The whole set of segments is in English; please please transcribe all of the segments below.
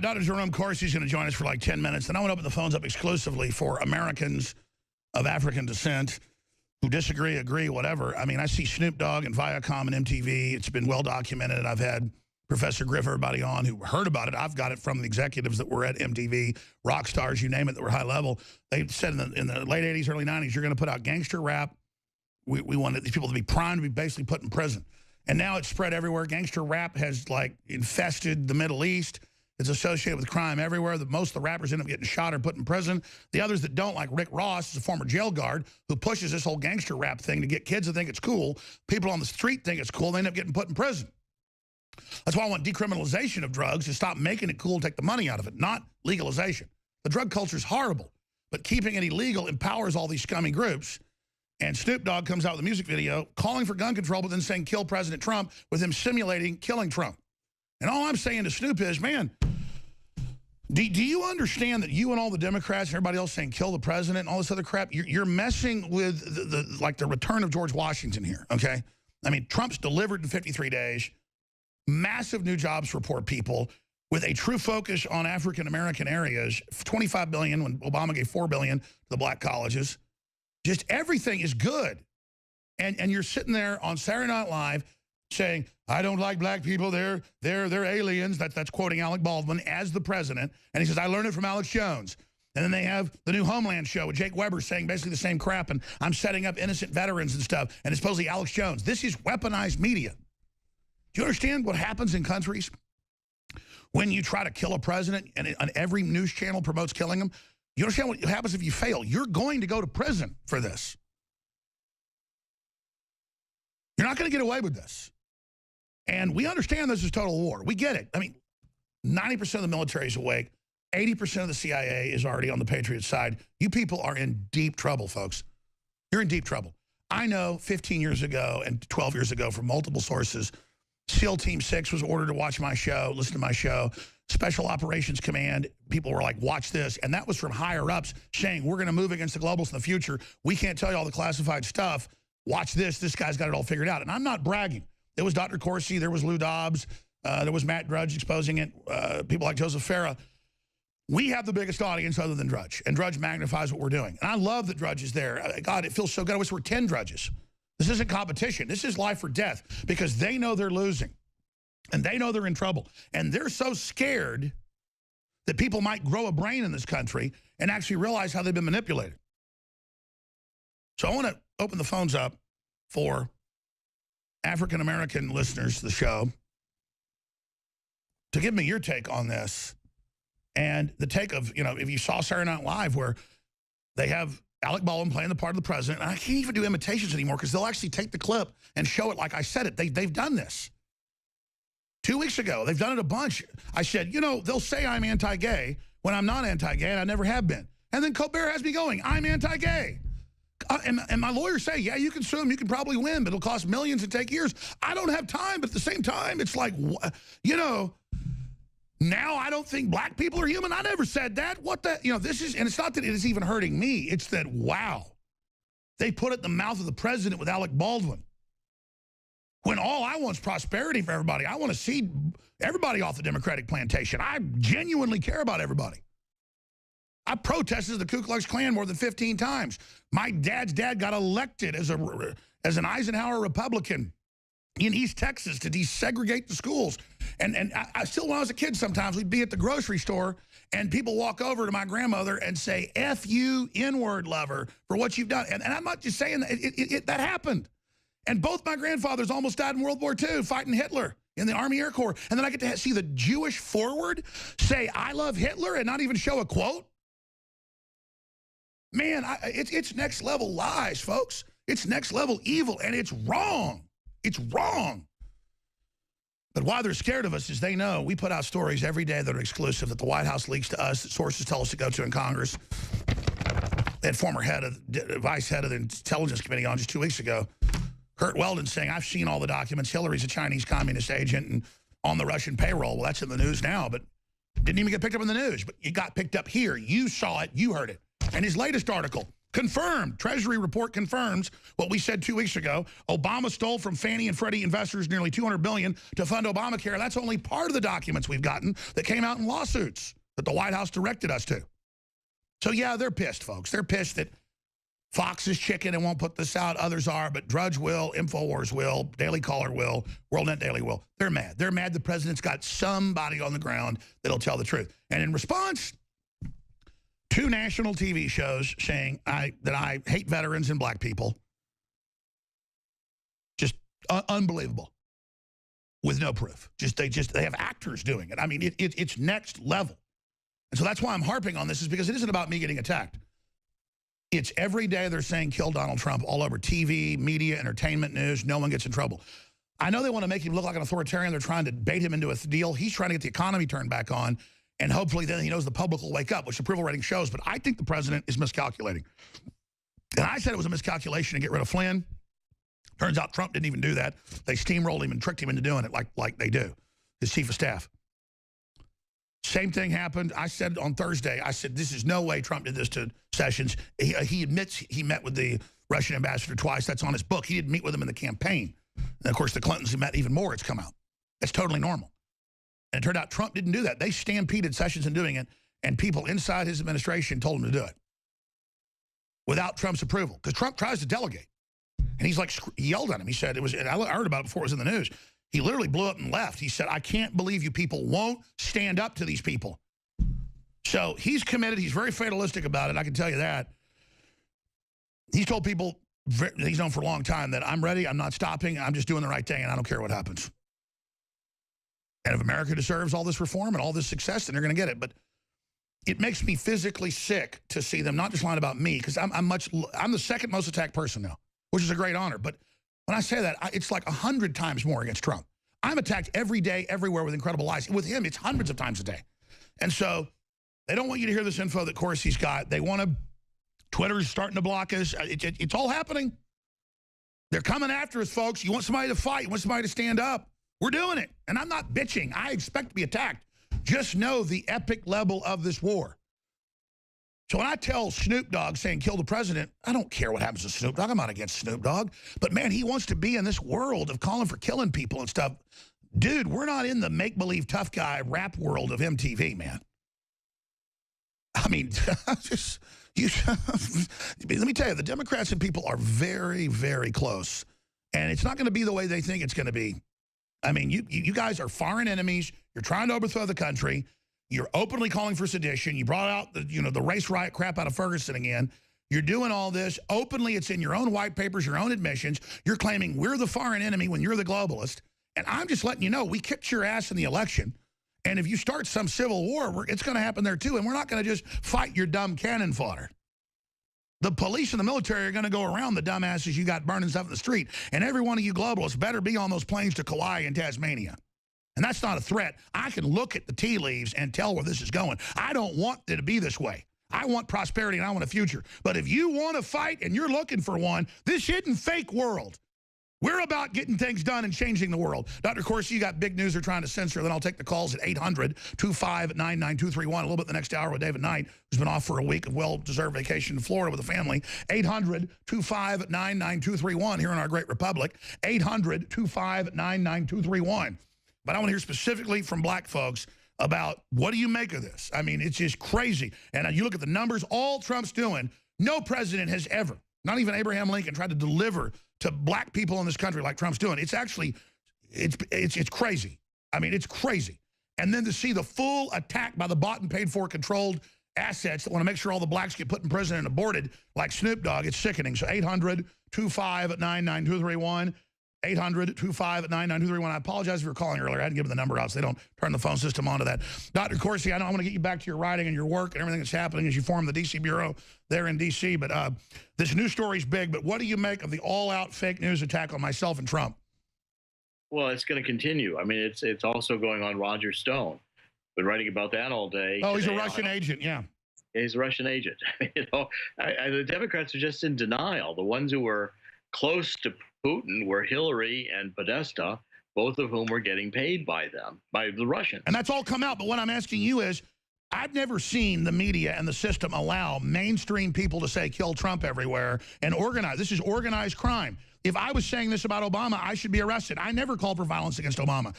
Dr. Jerome Corsi is going to join us for like 10 minutes. Then I want to open the phones up exclusively for Americans of African descent who disagree, agree, whatever. I mean, I see Snoop Dogg and Viacom and MTV. It's been well documented. I've had Professor Griff, everybody on who heard about it. I've got it from the executives that were at MTV, rock stars, you name it, that were high level. They said in the late 80s, early 90s, you're going to put out gangster rap. We wanted these people to be primed to be basically put in prison. And now it's spread everywhere. Gangster rap has, like, infested the Middle East. It's associated with crime everywhere. Most of the rappers end up getting shot or put in prison. The others that don't, like Rick Ross, is a former jail guard who pushes this whole gangster rap thing to get kids to think it's cool. People on the street think it's cool. They end up getting put in prison. That's why I want decriminalization of drugs, to stop making it cool, take the money out of it, not legalization. The drug culture is horrible, but keeping it illegal empowers all these scummy groups. And Snoop Dogg comes out with a music video calling for gun control, but then saying kill President Trump, with him simulating killing Trump. And all I'm saying to Snoop is, man, do you understand that you and all the Democrats and everybody else saying kill the president and all this other crap, you're messing with the return of George Washington here, okay? I mean, Trump's delivered in 53 days, massive new jobs for poor people, with a true focus on African-American areas, $25 billion when Obama gave $4 billion to the black colleges. Just everything is good. And you're sitting there on Saturday Night Live saying, I don't like black people, they're aliens. That's quoting Alec Baldwin as the president. And he says, I learned it from Alex Jones. And then they have the new Homeland show with Jake Weber saying basically the same crap, and I'm setting up innocent veterans and stuff, and it's supposedly Alex Jones. This is weaponized media. Do you understand what happens in countries when you try to kill a president and every news channel promotes killing him? You understand what happens if you fail? You're going to go to prison for this. You're not going to get away with this. And we understand this is total war. We get it. I mean, 90% of the military is awake. 80% of the CIA is already on the Patriot side. You people are in deep trouble, folks. You're in deep trouble. I know 15 years ago and 12 years ago from multiple sources, SEAL Team 6 was ordered to watch my show, listen to my show. Special Operations Command, people were like, watch this. And that was from higher-ups saying, we're going to move against the globalists in the future. We can't tell you all the classified stuff. Watch this. This guy's got it all figured out. And I'm not bragging. There was Dr. Corsi. There was Lou Dobbs. There was Matt Drudge exposing it. People like Joseph Farah. We have the biggest audience other than Drudge. And Drudge magnifies what we're doing. And I love that Drudge is there. God, it feels so good. I wish there were 10 Drudges. This isn't competition. This is life or death, because they know they're losing. And they know they're in trouble. And they're so scared that people might grow a brain in this country and actually realize how they've been manipulated. So I want to open the phones up for African-American listeners to the show to give me your take on this. And the take of, you know, if you saw Saturday Night Live where they have Alec Baldwin playing the part of the president, and I can't even do imitations anymore because they'll actually take the clip and show it like I said it. They've done this. 2 weeks ago, they've done it a bunch. I said, you know, they'll say I'm anti-gay when I'm not anti-gay, and I never have been. And then Colbert has me going, I'm anti-gay. And my lawyers say, yeah, you can sue him, you can probably win, but it'll cost millions and take years. I don't have time, but at the same time, it's like, you know, now I don't think black people are human. I never said that. What the, you know, this is, and it's not that it is even hurting me. It's that, wow, they put it in the mouth of the president with Alec Baldwin. When all I want is prosperity for everybody. I want to see everybody off the Democratic plantation. I genuinely care about everybody. I protested the Ku Klux Klan more than 15 times. My dad's dad got elected as an Eisenhower Republican in East Texas to desegregate the schools. And I still, when I was a kid, sometimes we'd be at the grocery store and people walk over to my grandmother and say, F you, N-word lover, for what you've done. And I'm not just saying that, that happened. And both my grandfathers almost died in World War II fighting Hitler in the Army Air Corps. And then I get to see the Jewish forward say, I love Hitler, and not even show a quote. Man, it's next level lies, folks. It's next level evil, and it's wrong. It's wrong. But why they're scared of us is they know we put out stories every day that are exclusive, that the White House leaks to us, that sources tell us to go to in Congress. That former vice head of the Intelligence Committee on just 2 weeks ago, Kurt Weldon, saying, I've seen all the documents. Hillary's a Chinese communist agent and on the Russian payroll. Well, that's in the news now, but didn't even get picked up in the news. But it got picked up here. You saw it. You heard it. And his latest article, Confirmed. Treasury report confirms what we said 2 weeks ago. Obama stole from Fannie and Freddie investors nearly $200 billion to fund Obamacare. That's only part of the documents we've gotten that came out in lawsuits that the White House directed us to. So, yeah, they're pissed, folks. They're pissed that Fox is chicken and won't put this out. Others are, but Drudge will, InfoWars will, Daily Caller will, WorldNet Daily will. They're mad. They're mad the president's got somebody on the ground that'll tell the truth. And in response, 2 national TV shows saying that I hate veterans and black people. Just unbelievable. With no proof. They have actors doing it. I mean, it's next level. And so that's why I'm harping on this, is because it isn't about me getting attacked. It's every day they're saying kill Donald Trump all over TV, media, entertainment news. No one gets in trouble. I know they want to make him look like an authoritarian. They're trying to bait him into a deal. He's trying to get the economy turned back on. And hopefully then he knows the public will wake up, which approval rating shows. But I think the president is miscalculating. And I said it was a miscalculation to get rid of Flynn. Turns out Trump didn't even do that. They steamrolled him and tricked him into doing it like they do, his chief of staff. Same thing happened. I said on Thursday, I said, this is no way Trump did this to Sessions. He admits he met with the Russian ambassador twice. That's on his book. He didn't meet with him in the campaign. And, of course, the Clintons met even more. It's come out. That's totally normal. And it turned out Trump didn't do that. They stampeded Sessions in doing it, and people inside his administration told him to do it without Trump's approval. Because Trump tries to delegate. And he's like, he yelled at him. He said, and I heard about it before it was in the news. He literally blew up and left. He said, I can't believe you people won't stand up to these people. So he's committed. He's very fatalistic about it. I can tell you that. He's told people, he's known for a long time, that I'm ready. I'm not stopping. I'm just doing the right thing, and I don't care what happens. And if America deserves all this reform and all this success, then they're going to get it. But it makes me physically sick to see them not just lying about me, because I'm the second most attacked person now, which is a great honor. But when I say that, it's like 100 times more against Trump. I'm attacked every day, everywhere with incredible lies. With him, it's hundreds of times a day. And so they don't want you to hear this info that Corsi's got. They want to, Twitter's starting to block us. It's all happening. They're coming after us, folks. You want somebody to fight. You want somebody to stand up. We're doing it. And I'm not bitching. I expect to be attacked. Just know the epic level of this war. So when I tell Snoop Dogg saying kill the president, I don't care what happens to Snoop Dogg. I'm not against Snoop Dogg. But, man, he wants to be in this world of calling for killing people and stuff. Dude, we're not in the make-believe tough guy rap world of MTV, man. I mean, let me tell you, the Democrats and people are very, very close. And it's not going to be the way they think it's going to be. I mean, you guys are foreign enemies. You're trying to overthrow the country. You're openly calling for sedition. You brought out the race riot crap out of Ferguson again. You're doing all this openly. It's in your own white papers, your own admissions. You're claiming we're the foreign enemy when you're the globalist. And I'm just letting you know, we kicked your ass in the election. And if you start some civil war, it's going to happen there too. And we're not going to just fight your dumb cannon fodder. The police and the military are going to go around the dumbasses you got burning stuff in the street. And every one of you globalists better be on those planes to Kauai and Tasmania. And that's not a threat. I can look at the tea leaves and tell where this is going. I don't want it to be this way. I want prosperity and I want a future. But if you want to fight and you're looking for one, this isn't fake world. We're about getting things done and changing the world. Dr. Corsi, you got big news they're trying to censor. Then I'll take the calls at 800-259-9231. A little bit the next hour with David Knight, who's been off for a week of well-deserved vacation in Florida with the family. 800-259-9231 here in our great republic. 800-259-9231. But I want to hear specifically from black folks about what do you make of this? I mean, it's just crazy. And you look at the numbers, all Trump's doing, no president has ever, not even Abraham Lincoln, tried to deliver to black people in this country like Trump's doing. It's actually, it's crazy. I mean, it's crazy. And then to see the full attack by the bought and paid for controlled assets that want to make sure all the blacks get put in prison and aborted like Snoop Dogg, it's sickening. So 800-259-9231. 800-259-9231. I apologize if you were calling earlier. I hadn't given the number out so they don't turn the phone system onto that. Dr. Corsi, I know I want to get you back to your writing and your work and everything that's happening as you form the D.C. Bureau there in D.C. But this news story's big. But what do you make of the all-out fake news attack on myself and Trump? Well, it's going to continue. I mean, it's also going on Roger Stone. Been writing about that all day. Oh, he's a Russian agent, yeah. He's a Russian agent. The Democrats are just in denial. The ones who were close to Putin were Hillary and Podesta, both of whom were getting paid by them, by the Russians. And that's all come out. But what I'm asking you is, I've never seen the media and the system allow mainstream people to say kill Trump everywhere and organize. This is organized crime. If I was saying this about Obama, I should be arrested. I never called for violence against Obama.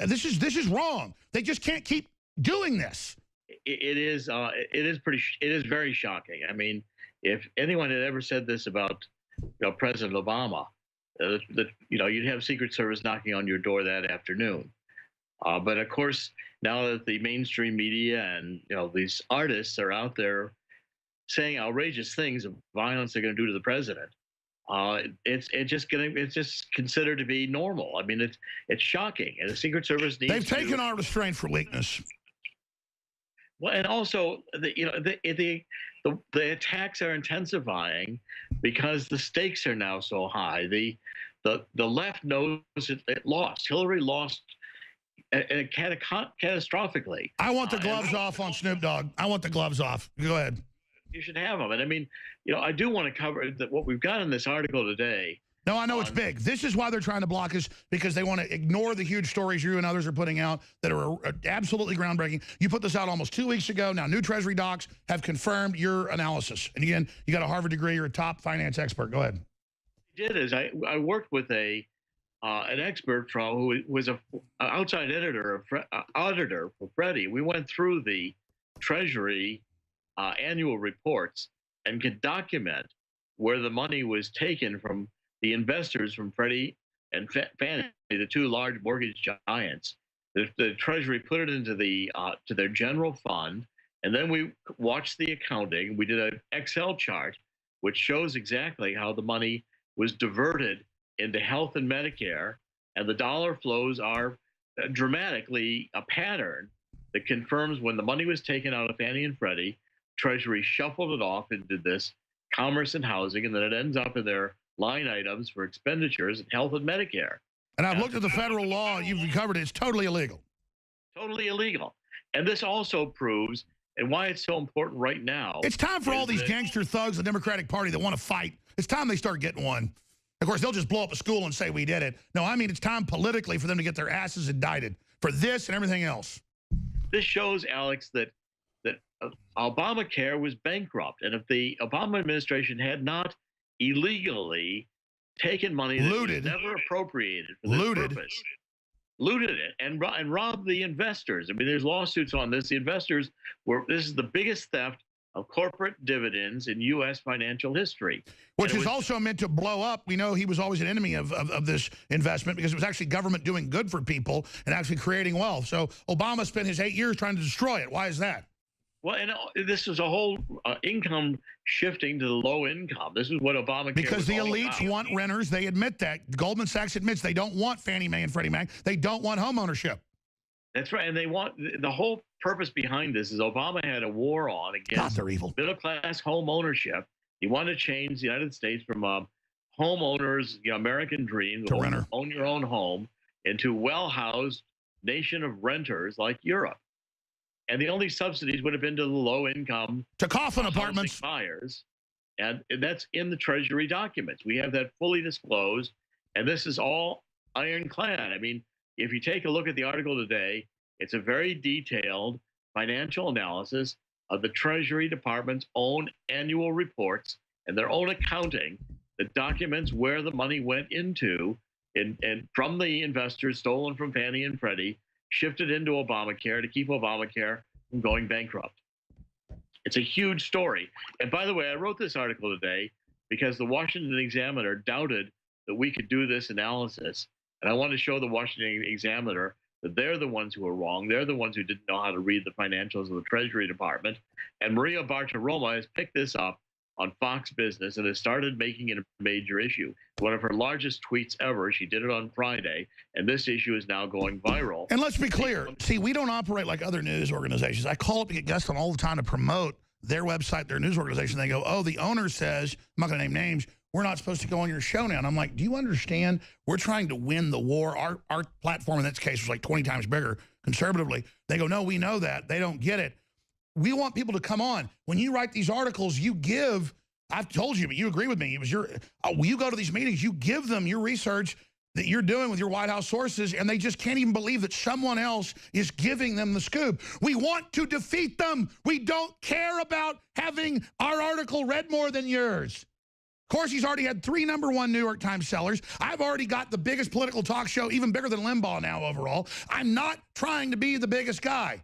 This is wrong. They just can't keep doing this. It is very shocking. I mean, if anyone had ever said this about President Obama, that you'd have Secret Service knocking on your door that afternoon. But of course, now that the mainstream media and these artists are out there saying outrageous things of violence they're going to do to the president, it's just considered to be normal. I mean, it's shocking, and the Secret Service needs. They've taken our restraint for weakness. Well, and also the attacks are intensifying because the stakes are now so high. The left knows it lost. Hillary lost catastrophically. I want the gloves off on Snoop Dogg. I want the gloves off. Go ahead. You should have them. And I mean, I do want to cover what we've got in this article today. No, I know it's big. This is why they're trying to block us, because they want to ignore the huge stories you and others are putting out that are absolutely groundbreaking. You put this out almost 2 weeks ago. Now, new Treasury docs have confirmed your analysis. And again, you got a Harvard degree. You're a top finance expert. Go ahead. I worked with an expert who was an outside auditor for Freddie. We went through the Treasury annual reports and could document where the money was taken from the investors from Freddie and Fannie, the two large mortgage giants. The Treasury put it into to their general fund, and then we watched the accounting. We did an Excel chart, which shows exactly how the money was diverted into health and Medicare, and the dollar flows are dramatically a pattern that confirms when the money was taken out of Fannie and Freddie, Treasury shuffled it off into this commerce and housing, and then it ends up in their line items for expenditures in health and Medicare. And I've looked at the federal law. You've covered it. It's totally illegal. Totally illegal. And this also proves, and why it's so important right now. It's time for all these gangster thugs, the Democratic Party, that want to fight. It's time they start getting one. Of course, they'll just blow up a school and say we did it. No, I mean, it's time politically for them to get their asses indicted for this and everything else. This shows, Alex, that Obamacare was bankrupt. And if the Obama administration had not illegally taken money that was never appropriated for this purpose, looted it, and robbed the investors. I mean, there's lawsuits on this. The investors this is the biggest theft of corporate dividends in U.S. financial history. Which is also meant to blow up. We know he was always an enemy of this investment because it was actually government doing good for people and actually creating wealth. So Obama spent his 8 years trying to destroy it. Why is that? Well, and this is a whole income shifting to the low income. This is what Obamacare because the elites want renters. They admit that. Goldman Sachs admits they don't want Fannie Mae and Freddie Mac. They don't want home ownership. That's right. And they want the whole purpose behind this is Obama had a war on against middle-class home ownership. He wanted to change the United States from a homeowner's American dream to renter. Own your own home into well-housed nation of renters like Europe. And the only subsidies would have been to the low-income to coffin apartments buyers, and that's in the Treasury documents. We have that fully disclosed, and this is all ironclad. I mean, if you take a look at the article today, it's a very detailed financial analysis of the Treasury Department's own annual reports and their own accounting that documents where the money went into and from the investors stolen from Fannie and Freddie, shifted into Obamacare to keep Obamacare from going bankrupt. It's a huge story. And by the way, I wrote this article today because the Washington Examiner doubted that we could do this analysis. And I want to show the Washington Examiner that they're the ones who are wrong. They're the ones who didn't know how to read the financials of the Treasury Department. And Maria Bartiromo has picked this up on Fox Business and has started making it a major issue. One of her largest tweets ever. She did it on Friday, and this issue is now going viral. And let's be clear. See, we don't operate like other news organizations. I call up to get guests on all the time to promote their website, their news organization. They go, oh, the owner says, I'm not going to name names, we're not supposed to go on your show now. And I'm like, do you understand? We're trying to win the war. Our platform in this case was like 20 times bigger conservatively. They go, no, we know that. They don't get it. We want people to come on. When you write these articles, you give, I've told you, but you agree with me. It was you go to these meetings, you give them your research. that you're doing with your White House sources, and they just can't even believe that someone else is giving them the scoop. We want to defeat them. We don't care about having our article read more than yours. Of course, he's already had 3 #1 New York Times sellers. I've already got the biggest political talk show, even bigger than Limbaugh now overall. I'm not trying to be the biggest guy.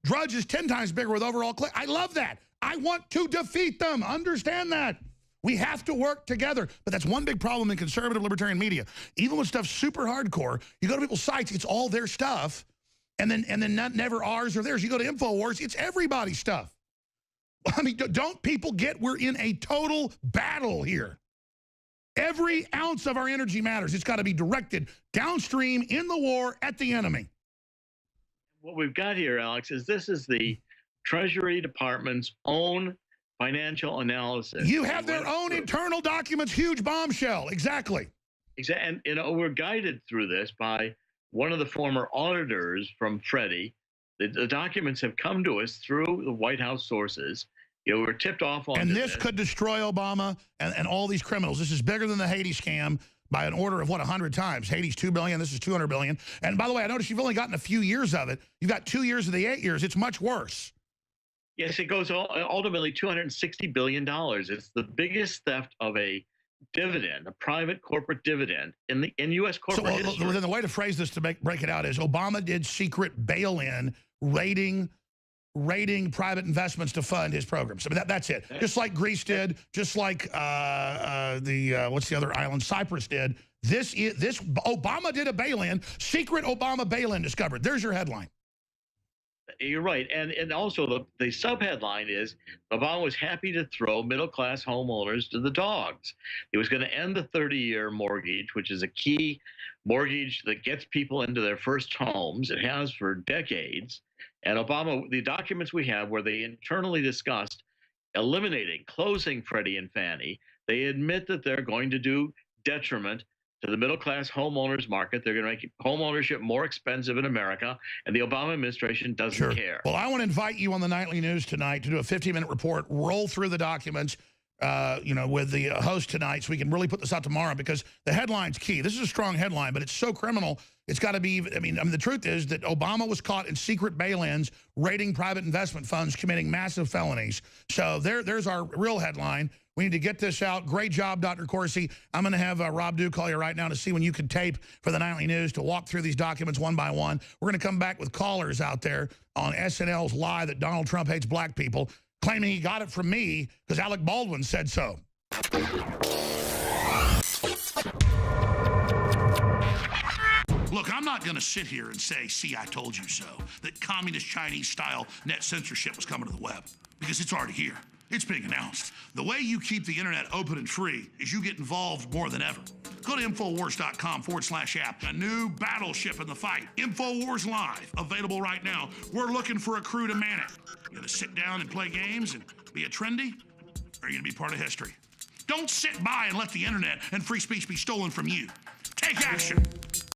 Drudge is 10 times bigger with overall click. I love that. I want to defeat them. Understand that. We have to work together. But that's one big problem in conservative libertarian media. Even when stuff's super hardcore, you go to people's sites, it's all their stuff. And then never ours or theirs. You go to InfoWars, it's everybody's stuff. I mean, don't people get we're in a total battle here? Every ounce of our energy matters. It's got to be directed downstream in the war at the enemy. What we've got here, Alex, is this is the Treasury Department's own financial analysis. You have their own internal documents, huge bombshell. Exactly. And we're guided through this by one of the former auditors from Freddie. The documents have come to us through the White House sources. We're tipped off on and this could destroy Obama and all these criminals. This is bigger than the Haiti scam by an order of, 100 times. Haiti's $2 billion. This is $200 billion. And by the way, I noticed you've only gotten a few years of it. You've got 2 years of the 8 years. It's much worse. Yes, it goes ultimately $260 billion. It's the biggest theft of a dividend, a private corporate dividend in U.S. corporate history. Then the way to phrase this to break it out is Obama did secret bail-in raiding private investments to fund his programs. I mean, that's it. Just like Greece did, just like what's the other island? Cyprus did. This Obama did a bail-in, secret Obama bail-in discovered. There's your headline. You're right. And also the subheadline is Obama was happy to throw middle-class homeowners to the dogs. He was going to end the 30-year mortgage, which is a key mortgage that gets people into their first homes. It has for decades. And Obama, the documents we have where they internally discussed closing Freddie and Fannie, they admit that they're going to do detriment to the middle-class homeowners market. They're going to make home ownership more expensive in America, and the Obama administration doesn't care. Well, I want to invite you on the Nightly News tonight to do a 15-minute report, roll through the documents, with the host tonight, so we can really put this out tomorrow, because the headline's key. This is a strong headline, but it's so criminal. It's got to be, I mean, the truth is that Obama was caught in secret bail-ins, raiding private investment funds, committing massive felonies. So there's our real headline. We need to get this out. Great job, Dr. Corsi. I'm going to have Rob Dew call you right now to see when you can tape for the Nightly News to walk through these documents one by one. We're going to come back with callers out there on SNL's lie that Donald Trump hates black people, claiming he got it from me because Alec Baldwin said so. Look, I'm not going to sit here and say, see, I told you so, that communist Chinese-style net censorship was coming to the web, because it's already here. It's being announced. The way you keep the internet open and free is you get involved more than ever. Go to Infowars.com/app. A new battleship in the fight. Infowars Live, available right now. We're looking for a crew to man it. You gonna sit down and play games and be a trendy? Or are you gonna be part of history? Don't sit by and let the internet and free speech be stolen from you. Take action.